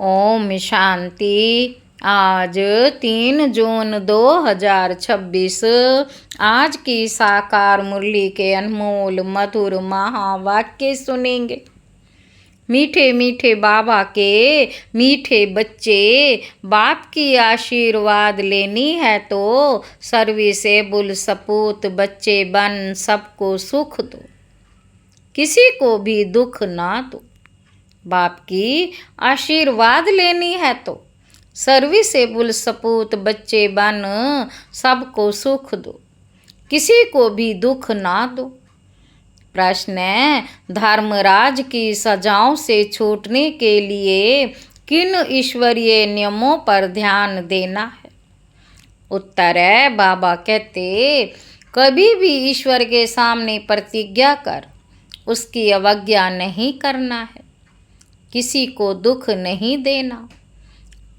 ओम शांति। आज 3 जून 2026 आज की साकार मुरली के अनमोल मधुर महावाक्य सुनेंगे। मीठे मीठे बाबा के मीठे बच्चे, बाप की आशीर्वाद लेनी है तो सर्विसेबल सपूत बच्चे बन सबको सुख दो, किसी को भी दुख ना दो। बाप की आशीर्वाद लेनी है तो सर्विसेबल सपूत बच्चे बन सबको सुख दो, किसी को भी दुख ना दो। प्रश्न है, धर्मराज की सजाओं से छूटने के लिए किन ईश्वरीय नियमों पर ध्यान देना है? उत्तर है, बाबा कहते कभी भी ईश्वर के सामने प्रतिज्ञा कर उसकी अवज्ञा नहीं करना है, किसी को दुख नहीं देना,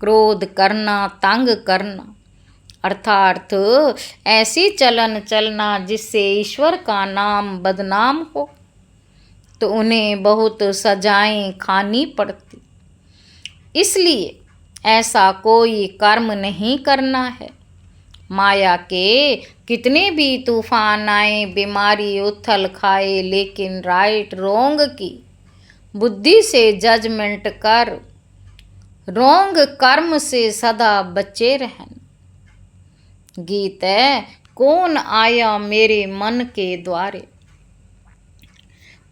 क्रोध करना, तंग करना, अर्थात ऐसी चलन चलना जिससे ईश्वर का नाम बदनाम हो, तो उन्हें बहुत सजाएं खानी पड़ती। इसलिए ऐसा कोई कर्म नहीं करना है। माया के कितने भी तूफान आए, बीमारी उथल खाए, लेकिन राइट रोंग की बुद्धि से जजमेंट कर रोंग कर्म से सदा बचे रहना। गीत है, कौन आया मेरे मन के द्वारे।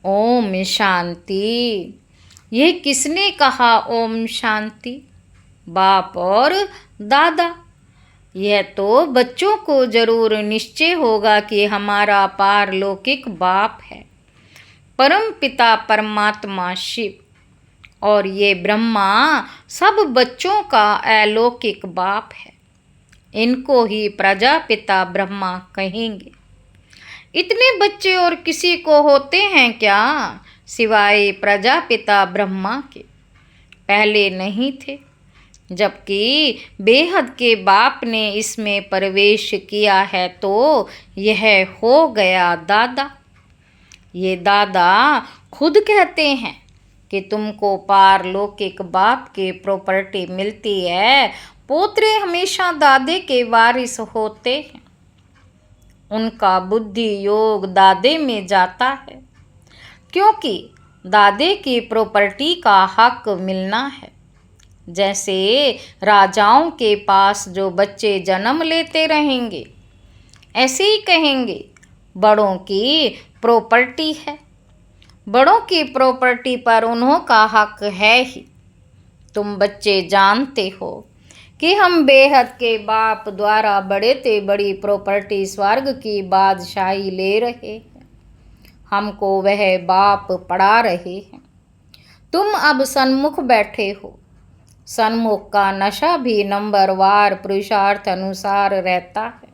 ओम शांति। ये किसने कहा ओम शांति? बाप और दादा। यह तो बच्चों को जरूर निश्चय होगा कि हमारा पारलौकिक बाप है, परम पिता परमात्मा शिव, और ये ब्रह्मा सब बच्चों का अलौकिक बाप है। इनको ही प्रजापिता ब्रह्मा कहेंगे। इतने बच्चे और किसी को होते हैं क्या सिवाय प्रजापिता ब्रह्मा के? पहले नहीं थे, जबकि बेहद के बाप ने इसमें प्रवेश किया है तो यह हो गया दादा। ये दादा खुद कहते हैं कि तुमको पारलौकिक बाप की प्रॉपर्टी मिलती है। पोतरे हमेशा दादे के वारिस होते हैं, उनका बुद्धि योग दादे में जाता है, क्योंकि दादे की प्रॉपर्टी का हक मिलना है। जैसे राजाओं के पास जो बच्चे जन्म लेते रहेंगे, ऐसे ही कहेंगे बड़ों की प्रॉपर्टी है, बड़ों की प्रॉपर्टी पर उन्हों का हक है ही। तुम बच्चे जानते हो कि हम बेहद के बाप द्वारा बड़े ते बड़ी प्रॉपर्टी स्वर्ग की बादशाही ले रहे हैं, हमको वह बाप पढ़ा रहे हैं। तुम अब सन्मुख बैठे हो। सन्मुख का नशा भी नंबरवार पुरुषार्थ अनुसार रहता है।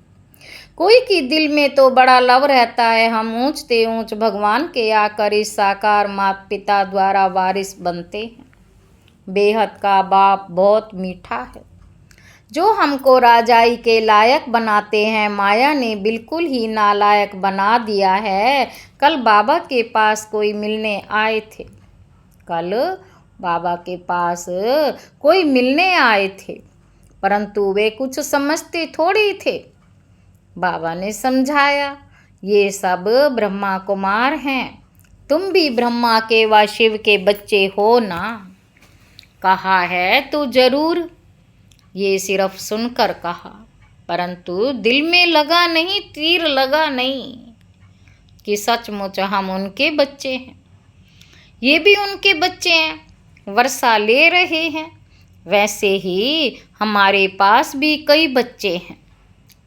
कोई की दिल में तो बड़ा लव रहता है, हम ऊंचते ऊंच भगवान के आकर इस साकार माता पिता द्वारा वारिस बनते हैं। बेहद का बाप बहुत मीठा है, जो हमको राजाई के लायक बनाते हैं, माया ने बिल्कुल ही नालायक बना दिया है। कल बाबा के पास कोई मिलने आए थे, कल बाबा के पास कोई मिलने आए थे, परंतु वे कुछ समझते थोड़ी थे। बाबा ने समझाया, ये सब ब्रह्मा कुमार हैं, तुम भी ब्रह्मा के व शिव के बच्चे हो ना। कहा है तो जरूर, ये सिर्फ सुनकर कहा, परंतु दिल में लगा नहीं, तीर लगा नहीं कि सचमुच हम उनके बच्चे हैं। ये भी उनके बच्चे हैं, वर्षा ले रहे हैं। वैसे ही हमारे पास भी कई बच्चे हैं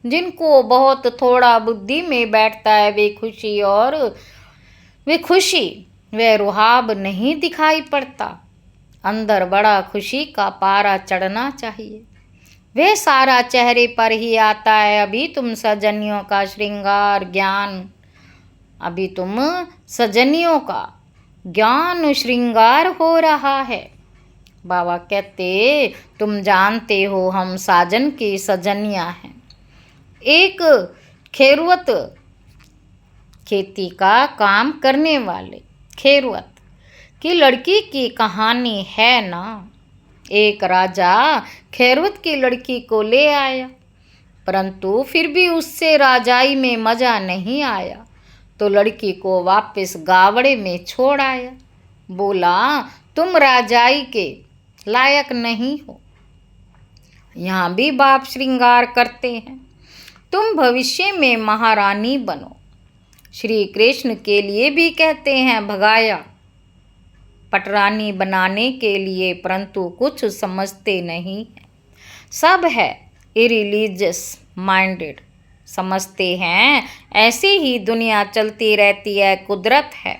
जिनको बहुत थोड़ा बुद्धि में बैठता है, वे खुशी वे रुहाब नहीं दिखाई पड़ता। अंदर बड़ा खुशी का पारा चढ़ना चाहिए, वह सारा चेहरे पर ही आता है। अभी तुम सजनियों का श्रृंगार ज्ञान, अभी तुम सजनियों का ज्ञान श्रृंगार हो रहा है। बाबा कहते तुम जानते हो हम साजन की सजनियाँ हैं। एक खेरवत, खेती का काम करने वाले खेरवत की लड़की की कहानी है ना। एक राजा खैरवत की लड़की को ले आया, परंतु फिर भी उससे राजाई में मजा नहीं आया, तो लड़की को वापस गावड़े में छोड़ आया। बोला, तुम राजाई के लायक नहीं हो। यहाँ भी बाप श्रृंगार करते हैं, तुम भविष्य में महारानी बनो। श्री कृष्ण के लिए भी कहते हैं भगाया पटरानी बनाने के लिए, परंतु कुछ समझते नहीं है। सब है इरिलीजियस माइंडेड, समझते हैं ऐसे ही दुनिया चलती रहती है, कुदरत है।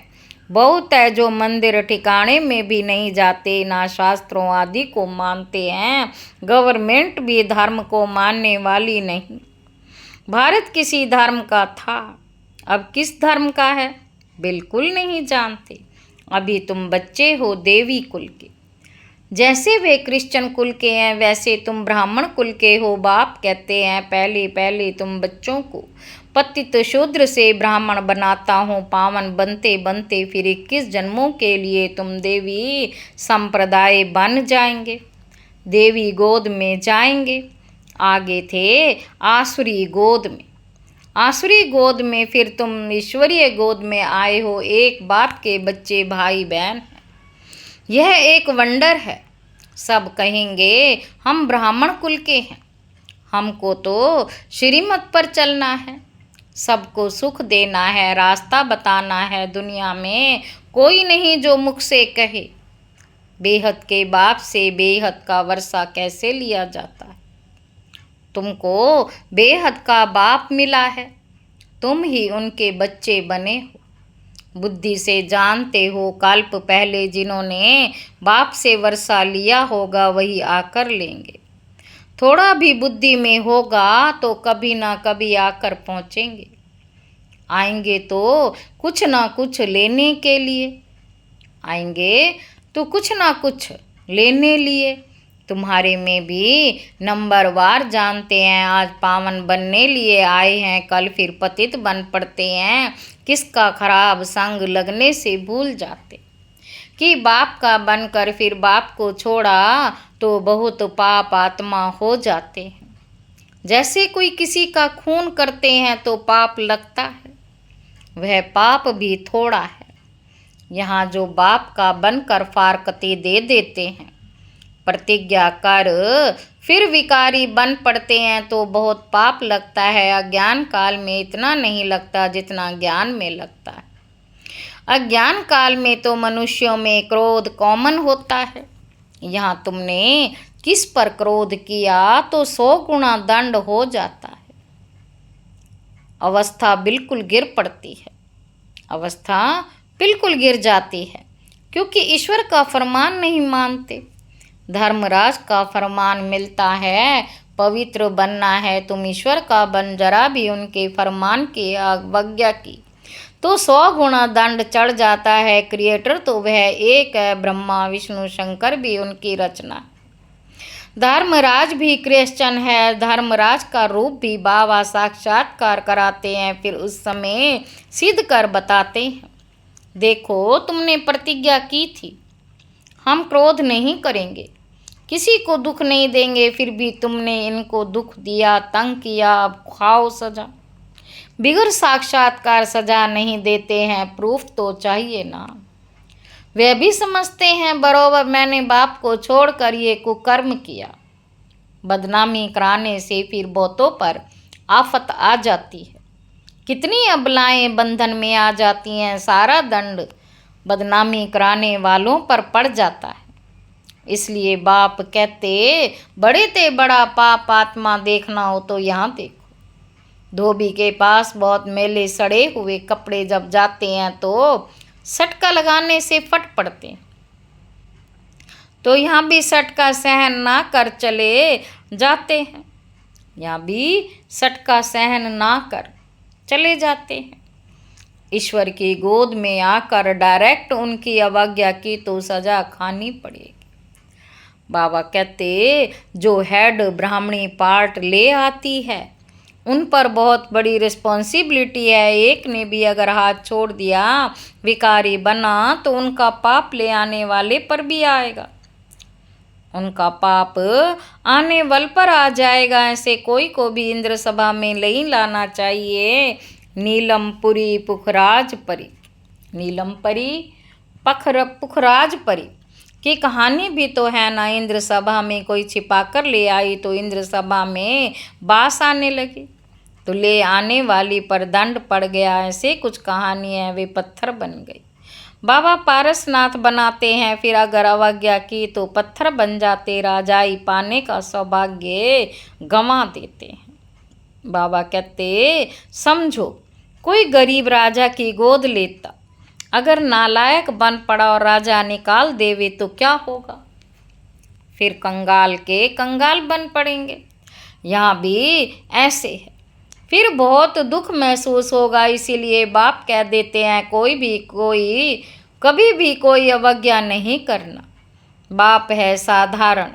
बहुत है जो मंदिर ठिकाने में भी नहीं जाते, ना शास्त्रों आदि को मानते हैं। गवर्नमेंट भी धर्म को मानने वाली नहीं। भारत किसी धर्म का था, अब किस धर्म का है बिल्कुल नहीं जानते। अभी तुम बच्चे हो देवी कुल के, जैसे वे क्रिश्चियन कुल के हैं वैसे तुम ब्राह्मण कुल के हो। बाप कहते हैं पहले पहले तुम बच्चों को पतित शूद्र से ब्राह्मण बनाता हूँ, पावन बनते बनते फिर 21 जन्मों के लिए तुम देवी संप्रदाय बन जाएंगे, देवी गोद में जाएंगे। आगे थे आसुरी गोद में, आसुरी गोद में फिर तुम ईश्वरीय गोद में आए हो। एक बाप के बच्चे भाई बहन हैं, यह एक वंडर है। सब कहेंगे हम ब्राह्मण कुल के हैं, हमको तो श्रीमत पर चलना है, सबको सुख देना है, रास्ता बताना है। दुनिया में कोई नहीं जो मुख से कहे। बेहद के बाप से बेहद का वर्षा कैसे लिया जाता है। तुमको बेहद का बाप मिला है, तुम ही उनके बच्चे बने हो। बुद्धि से जानते हो कल्प पहले जिन्होंने बाप से वर्षा लिया होगा वही आकर लेंगे। थोड़ा भी बुद्धि में होगा तो कभी ना कभी आकर पहुँचेंगे। आएंगे तो कुछ ना कुछ लेने के लिए, आएंगे तो कुछ ना कुछ लेने लिए। तुम्हारे में भी नंबरवार जानते हैं, आज पावन बनने लिए आए हैं, कल फिर पतित बन पड़ते हैं। किसका खराब संग लगने से भूल जाते कि बाप का बनकर फिर बाप को छोड़ा तो बहुत पाप आत्मा हो जाते हैं। जैसे कोई किसी का खून करते हैं तो पाप लगता है, वह पाप भी थोड़ा है। यहाँ जो बाप का बनकर फारकती दे देते हैं, प्रतिज्ञा कर फिर विकारी बन पड़ते हैं तो बहुत पाप लगता है। अज्ञान काल में इतना नहीं लगता जितना ज्ञान में लगता है। अज्ञान काल में तो मनुष्यों में क्रोध कॉमन होता है। यहाँ तुमने किस पर क्रोध किया तो 100 गुना दंड हो जाता है। अवस्था बिल्कुल गिर पड़ती है, अवस्था बिल्कुल गिर जाती है, क्योंकि ईश्वर का फरमान नहीं मानते। धर्मराज का फरमान मिलता है, पवित्र बनना है, तुम ईश्वर का बन। जरा भी उनके फरमान की अवज्ञा की तो 100 गुना दंड चढ़ जाता है। क्रिएटर तो वह एक है, ब्रह्मा विष्णु शंकर भी उनकी रचना है। धर्मराज भी क्रिश्चियन है, धर्मराज का रूप भी बाबा साक्षात्कार कराते हैं, फिर उस समय सिद्ध कर बताते हैं। देखो तुमने प्रतिज्ञा की थी हम क्रोध नहीं करेंगे, किसी को दुख नहीं देंगे, फिर भी तुमने इनको दुख दिया, तंग किया, अब खाओ सजा। बिगर साक्षात्कार सजा नहीं देते हैं, प्रूफ तो चाहिए ना। वे भी समझते हैं बरोबर मैंने बाप को छोड़कर ये कुकर्म किया। बदनामी कराने से फिर बहुतों पर आफत आ जाती है। कितनी अबलाएं बंधन में आ जाती हैं, सारा दंड बदनामी कराने वालों पर पड़ जाता है। इसलिए बाप कहते बड़े ते बड़ा पाप आत्मा देखना हो तो यहाँ देखो। धोबी के पास बहुत मैले सड़े हुए कपड़े जब जाते हैं तो सटका लगाने से फट पड़ते हैं, तो यहाँ भी सटका सहन ना कर चले जाते हैं, यहाँ भी सटका सहन ना कर चले जाते हैं। ईश्वर की गोद में आकर डायरेक्ट उनकी अवज्ञा की तो सजा खानी पड़ेगी। बाबा कहते जो हेड ब्राह्मणी पार्ट ले आती है उन पर बहुत बड़ी रिस्पॉन्सिबिलिटी है। एक ने भी अगर हाथ छोड़ दिया, विकारी बना, तो उनका पाप ले आने वाले पर भी आएगा। उनका पाप आने बल पर आ जाएगा। ऐसे कोई को भी इंद्र सभा में नहीं लाना चाहिए। नीलमपुरी पुखराज परी, नीलमपरी पुखराज परी की कहानी भी तो है ना। इंद्र सभा में कोई छिपा कर ले आई तो इंद्र सभा में बास आने लगी, तो ले आने वाली पर दंड पड़ गया। ऐसे कुछ कहानी है, वे पत्थर बन गई। बाबा पारसनाथ बनाते हैं, फिर अगर अवज्ञा की तो पत्थर बन जाते। राजाई पाने का सौभाग्य गंवा देते हैं। बाबा कहते समझो कोई गरीब राजा की गोद लेता, अगर नालायक बन पड़ा और राजा निकाल देवे तो क्या होगा? फिर कंगाल के कंगाल बन पड़ेंगे। यहाँ भी ऐसे है, फिर बहुत दुख महसूस होगा। इसीलिए बाप कह देते हैं कभी भी कोई अवज्ञा नहीं करना। बाप है साधारण,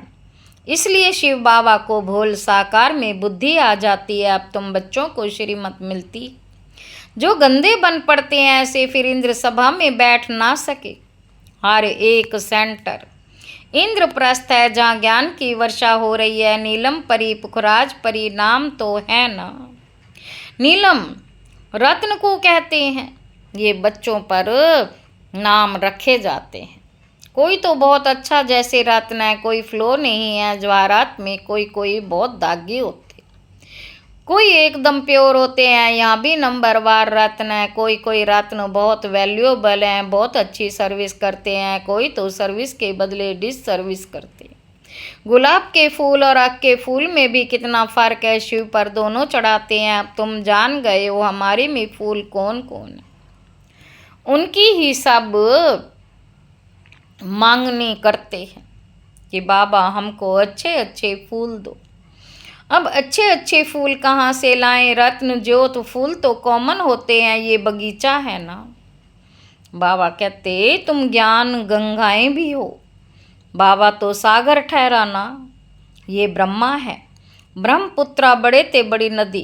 इसलिए शिव बाबा को भोल साकार में बुद्धि आ जाती है। अब तुम बच्चों को श्रीमत मिलती। जो गंदे बन पड़ते हैं ऐसे फिर इंद्र सभा में बैठ ना सके। हर एक सेंटर इंद्रप्रस्थ है जहाँ ज्ञान की वर्षा हो रही है। नीलम परी पुखराज परी नाम तो है ना। नीलम रत्न को कहते हैं। ये बच्चों पर नाम रखे जाते हैं। कोई तो बहुत अच्छा जैसे रत्न है, कोई फ्लो नहीं है जवाहरात में, कोई बहुत दागी होते, कोई एकदम प्योर होते हैं। यहाँ भी नंबरवार रत्न है। कोई रत्न बहुत वैल्यूएबल हैं, बहुत अच्छी सर्विस करते हैं, कोई तो सर्विस के बदले डिस सर्विस करते हैं। गुलाब के फूल और आग के फूल में भी कितना फ़र्क है। शिव पर दोनों चढ़ाते हैं। अब तुम जान गए हो हमारे में फूल कौन कौन है। उनकी ही सब मांगनी करते हैं कि बाबा हमको अच्छे अच्छे फूल दो। अब अच्छे अच्छे फूल कहाँ से लाएं? रत्न ज्योत फूल तो कॉमन होते हैं, ये बगीचा है ना। बाबा कहते तुम ज्ञान गंगाएं भी हो। बाबा तो सागर ठहरा ना। ये ब्रह्मा है। ब्रह्मपुत्रा बड़े ते बड़ी नदी।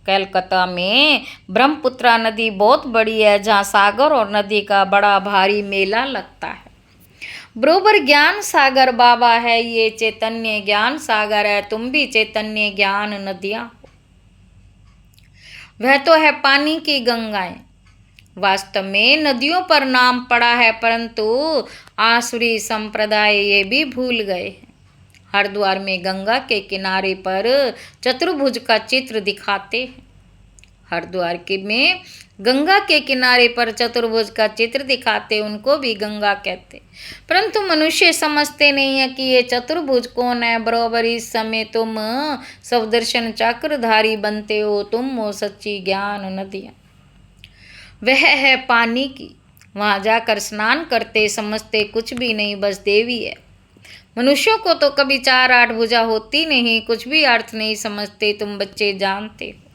कलकत्ता में ब्रह्मपुत्रा नदी बहुत बड़ी है, जहाँ सागर और नदी का बड़ा भारी मेला लगता है। बरोबर ज्ञान सागर बाबा है। ये चैतन्य ज्ञान सागर है। तुम भी चैतन्य ज्ञान नदियाँ हो। वह तो है पानी की गंगाएं। वास्तव में नदियों पर नाम पड़ा है, परंतु आसुरी संप्रदाय ये भी भूल गए हैं। हरिद्वार में गंगा के किनारे पर चतुर्भुज का चित्र दिखाते हैं। हरिद्वार में गंगा के किनारे पर चतुर्भुज का चित्र दिखाते, उनको भी गंगा कहते, परंतु मनुष्य समझते नहीं है कि ये चतुर्भुज कौन है। बराबर इस समय तुम सवदर्शन चक्रधारी बनते हो। तुम हो सच्ची ज्ञान नदियाँ। वह है पानी की, वहाँ जाकर स्नान करते समझते कुछ भी नहीं, बस देवी है। मनुष्यों को तो कभी 4-8 भुजा होती नहीं, कुछ भी अर्थ नहीं समझते। तुम बच्चे जानते हो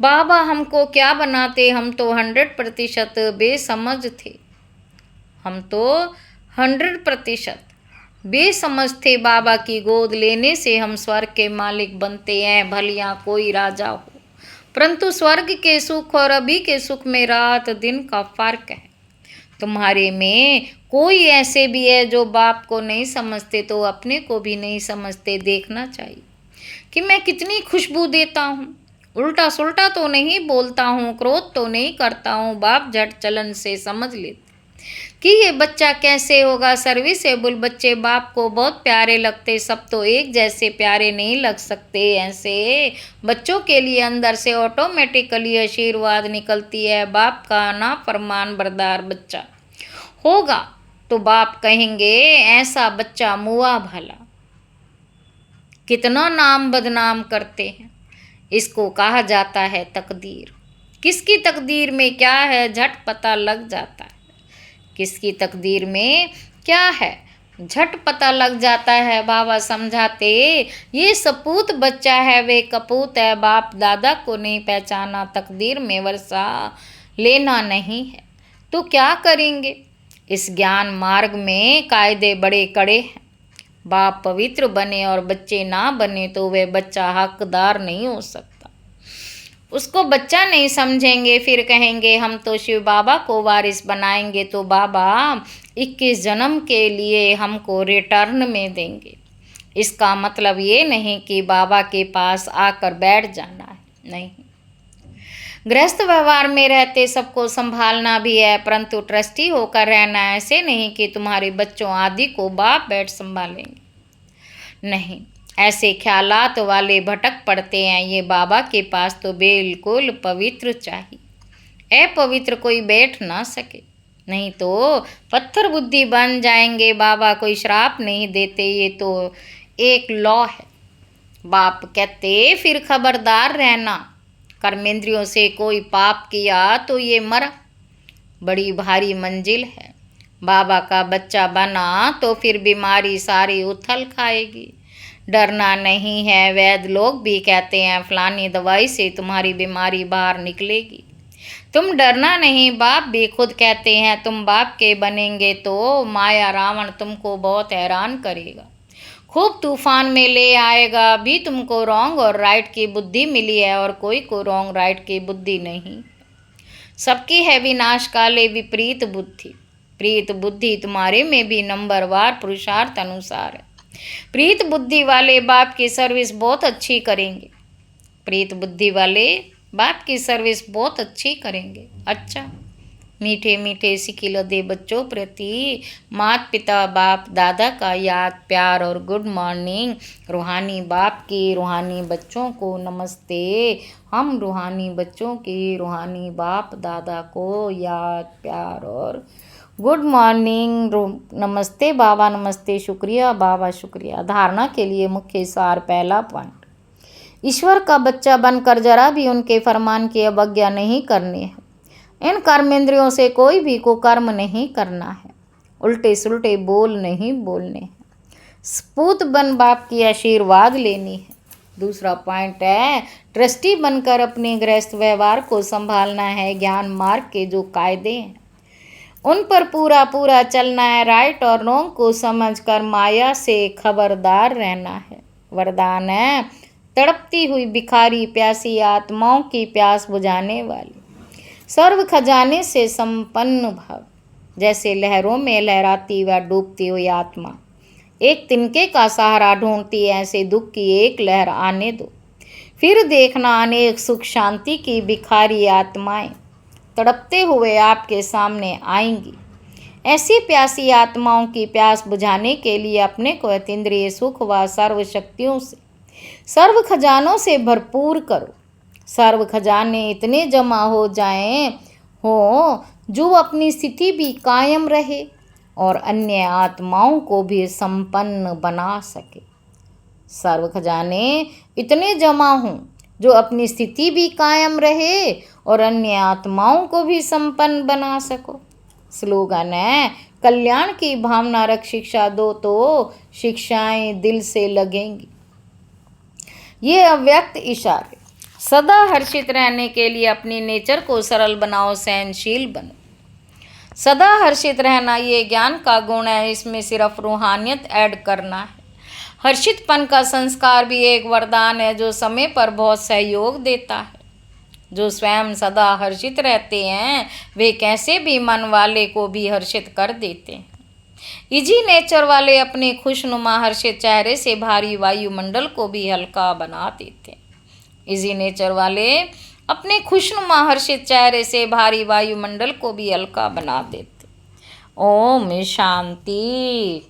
बाबा हमको क्या बनाते। हम तो 100% बेसमझ थे। हम तो 100% बेसमझ थे। बाबा की गोद लेने से हम स्वर्ग के मालिक बनते हैं। भलिया कोई राजा हो, परंतु स्वर्ग के सुख और अभी के सुख में रात दिन का फर्क है। तुम्हारे में कोई ऐसे भी है जो बाप को नहीं समझते, तो अपने को भी नहीं समझते। देखना चाहिए कि मैं कितनी खुशबू देता हूँ। उल्टा सुल्टा तो नहीं बोलता हूँ, क्रोध तो नहीं करता हूँ। बाप झट चलन से समझ लेते कि ये बच्चा कैसे होगा। सर्विसेबल बच्चे बाप को बहुत प्यारे लगते। सब तो एक जैसे प्यारे नहीं लग सकते। ऐसे बच्चों के लिए अंदर से ऑटोमेटिकली आशीर्वाद निकलती है। बाप का नाफरमान बरदार बच्चा होगा तो बाप कहेंगे ऐसा बच्चा मुआ भला। कितना नाम बदनाम करते हैं। इसको कहा जाता है तकदीर। किसकी तकदीर में क्या है झट पता लग जाता है। किसकी तकदीर में क्या है झट पता लग जाता है। बाबा समझाते ये सपूत बच्चा है, वे कपूत है। बाप दादा को नहीं पहचाना, तकदीर में वर्षा लेना नहीं है तो क्या करेंगे। इस ज्ञान मार्ग में कायदे बड़े कड़े हैं। बाप पवित्र बने और बच्चे ना बने तो वह बच्चा हकदार नहीं हो सकता। उसको बच्चा नहीं समझेंगे, फिर कहेंगे हम तो शिव बाबा को वारिस बनाएंगे तो बाबा 21 जन्म के लिए हमको रिटर्न में देंगे। इसका मतलब ये नहीं कि बाबा के पास आकर बैठ जाना है, नहीं। गृहस्थ व्यवहार में रहते सबको संभालना भी है, परंतु ट्रस्टी होकर रहना ऐसे नहीं कि तुम्हारे बच्चों आदि को बाप बैठ संभालेंगे, नहीं। ऐसे ख्यालात वाले भटक पड़ते हैं। ये बाबा के पास तो बिल्कुल पवित्र चाहिए, अपवित्र कोई बैठ ना सके, नहीं तो पत्थर बुद्धि बन जाएंगे। बाबा कोई श्राप नहीं देते, ये तो एक लॉ है। बाप कहते फिर खबरदार रहना, कर्मेंद्रियों से कोई पाप किया तो ये मरा, बड़ी भारी मंजिल है। बाबा का बच्चा बना तो फिर बीमारी सारी उथल खाएगी। डरना नहीं है। वैद्य लोग भी कहते हैं फलानी दवाई से तुम्हारी बीमारी बाहर निकलेगी, तुम डरना नहीं। बाप भी खुद कहते हैं तुम बाप के बनेंगे तो माया रावण तुमको बहुत हैरान करेगा, खूब तूफान में ले आएगा। अभी तुमको रॉन्ग और राइट की बुद्धि मिली है और कोई को रॉन्ग राइट की बुद्धि नहीं। सबकी है विनाश काले विपरीत बुद्धि। प्रीत बुद्धि तुम्हारे में भी नंबरवार पुरुषार्थ अनुसार है। प्रीत बुद्धि वाले बाप की सर्विस बहुत अच्छी करेंगे, प्रीत बुद्धि वाले बाप की सर्विस बहुत अच्छी करेंगे। अच्छा, मीठे मीठे सिखिलदे बच्चों प्रति माता पिता बाप दादा का याद प्यार और गुड मॉर्निंग। रूहानी बाप की रूहानी बच्चों को नमस्ते। हम रूहानी बच्चों की रूहानी बाप दादा को याद प्यार और गुड मॉर्निंग। नमस्ते बाबा, नमस्ते, शुक्रिया बाबा, शुक्रिया। धारणा के लिए मुख्य सार। पहला पॉइंट, ईश्वर का बच्चा बनकर जरा भी उनके फरमान की अवज्ञा नहीं करनी है। इन कर्मेंद्रियों से कोई भी को कर्म नहीं करना है, उल्टे सुलटे बोल नहीं बोलने हैं। सपूत बन बाप की आशीर्वाद लेनी है। दूसरा पॉइंट है, ट्रस्टी बनकर अपने गृहस्थ व्यवहार को संभालना है। ज्ञान मार्ग के जो कायदे हैं उन पर पूरा पूरा चलना है। राइट और रॉन्ग को समझकर माया से खबरदार रहना है। वरदान है, तड़पती हुई भिखारी प्यासी आत्माओं की प्यास बुझाने वाली, सर्व खजाने से संपन्न भाव। जैसे लहरों में लहराती व डूबती हुई आत्मा एक तिनके का सहारा ढूंढती है, ऐसे दुख की एक लहर आने दो, फिर देखना अनेक सुख शांति की भिखारी आत्माएं तड़पते हुए आपके सामने आएंगी। ऐसी प्यासी आत्माओं की प्यास बुझाने के लिए अपने को अतीन्द्रिय सुख व सर्व शक्तियों से, सर्व खजानों से भरपूर करो। सर्व खजाने इतने जमा हो जाएं हो जो अपनी स्थिति भी कायम रहे और अन्य आत्माओं को भी संपन्न बना सके। सर्व खजाने इतने जमा हों जो अपनी स्थिति भी कायम रहे और अन्य आत्माओं को भी संपन्न बना सको। स्लोगन है, कल्याण की भावना रख शिक्षा दो तो शिक्षाएं दिल से लगेंगी। ये अव्यक्त इशारे। सदा हर्षित रहने के लिए अपनी नेचर को सरल बनाओ, सहनशील बनो। सदा हर्षित रहना ये ज्ञान का गुण है, इसमें सिर्फ रूहानियत ऐड करना है। हर्षितपन का संस्कार भी एक वरदान है जो समय पर बहुत सहयोग देता है। जो स्वयं सदा हर्षित रहते हैं वे कैसे भी मन वाले को भी हर्षित कर देते हैं। इजी नेचर वाले अपने खुशनुमा हर्षित चेहरे से भारी वायुमंडल को भी हल्का बना देते हैं। इजी नेचर वाले अपने खुशनुमा हर्षित चेहरे से भारी वायुमंडल को भी हल्का बना देते। ओम शांति।